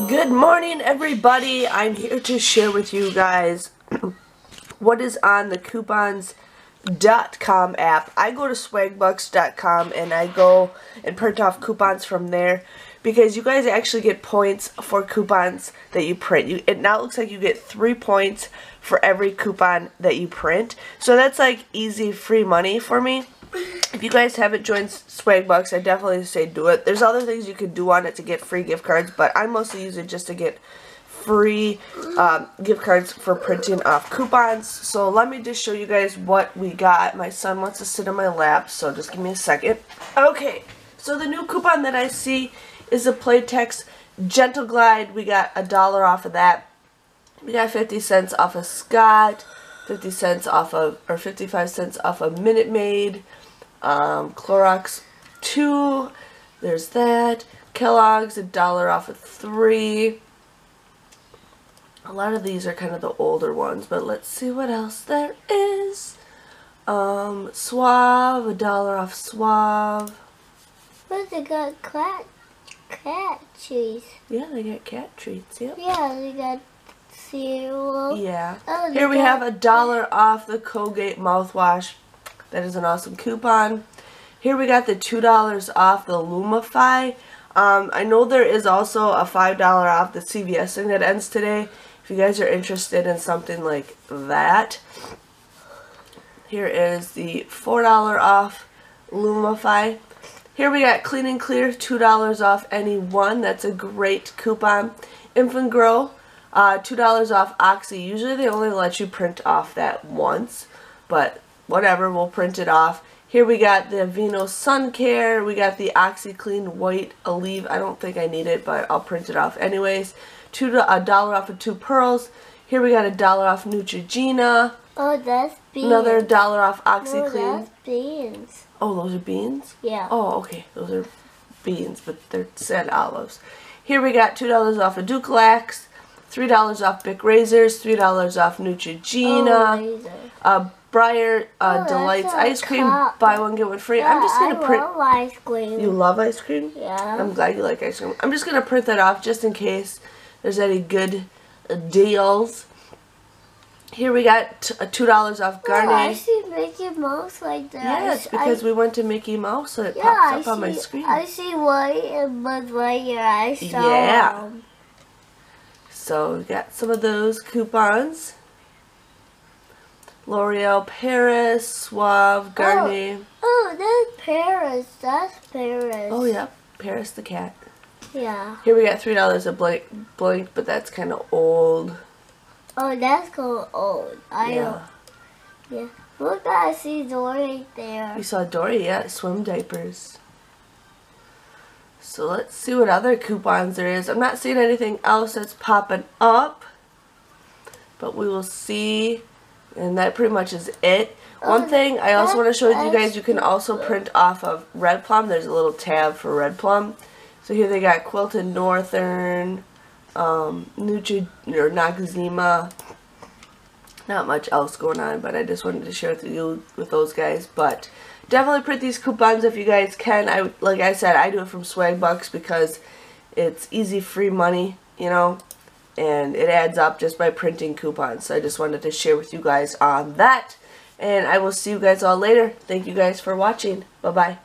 Good morning, everybody. I'm here to share with you guys what is on the coupons.com app. I go to swagbucks.com and I go and print off coupons from there because you guys actually get points for coupons that you print. It now looks like you get 3 points for every coupon that you print. So that's like easy free money for me. If you guys haven't joined Swagbucks, I definitely say do it. There's other things you can do on it to get free gift cards, but I mostly use it just to get free gift cards for printing off coupons. So let me just show you guys what we got. My son wants to sit on my lap, so just give me a second. Okay, so the new coupon that I see is a Playtex Gentle Glide. We got $1 off of that. We got 50 cents off of Scott, 50 cents off of, or 55 cents off of Minute Maid. Clorox 2, there's that. Kellogg's $1 off of 3. A lot of these are kind of the older ones, but let's see what else there is. Suave, $1 off Suave. But they got cat treats. Yeah, they got cat treats, yep. Yeah, they got cereal. Yeah. Oh, here we have $1 off the Colgate mouthwash. That is an awesome coupon. Here we got the $2 off the Lumify. I know there is also a $5 off the CVS thing that ends today. If you guys are interested in something like that. Here is the $4 off Lumify. Here we got Clean and Clear, $2 off any one. That's a great coupon. Infant Grow, $2 off Oxy. Usually they only let you print off that once, but whatever, we'll print it off. Here we got the Aveeno Sun Care. We got the OxyClean White Aleve. I don't think I need it, but I'll print it off anyways. $1 off of 2 Pearls. Here we got $1 off Neutrogena. Oh, that's beans. Another $1 off OxyClean. No, that's beans. Oh, those are beans? Yeah. Oh, okay. Those are beans, but they're said olives. Here we got $2 off of Ducalax. $3 off Bic Razors. $3 off Neutrogena. Briar Delights ice cream, buy one get one free. Yeah, I'm just gonna print. I love ice cream. You love ice cream? Yeah. I'm glad you like ice cream. I'm just gonna print that off just in case there's any good deals. Here we got $2 off Garnier. Oh, I see Mickey Mouse like that. Yeah, it's because we went to Mickey Mouse, so it pops up on my screen. I see White and Buzz Lightyear. I saw them. So we got some of those coupons. L'Oreal Paris, Suave, Garnier. Oh, that's Paris. That's Paris. Oh, yeah. Paris the cat. Yeah. Here we got $3 of Blink, but that's kind of old. Oh, that's going old. Yeah. Look, I see Dory there. You saw Dory, yeah. Swim diapers. So let's see what other coupons there is. I'm not seeing anything else that's popping up, but we will see. And that pretty much is it. One thing I also want to show you guys, you can also print off of Red Plum. There's a little tab for Red Plum. So here they got Quilted Northern, Noxzema. Not much else going on, but I just wanted to share with you with those guys. But definitely print these coupons if you guys can. Like I said, I do it from Swagbucks because it's easy, free money, you know. And it adds up just by printing coupons. So I just wanted to share with you guys on that. And I will see you guys all later. Thank you guys for watching. Bye-bye.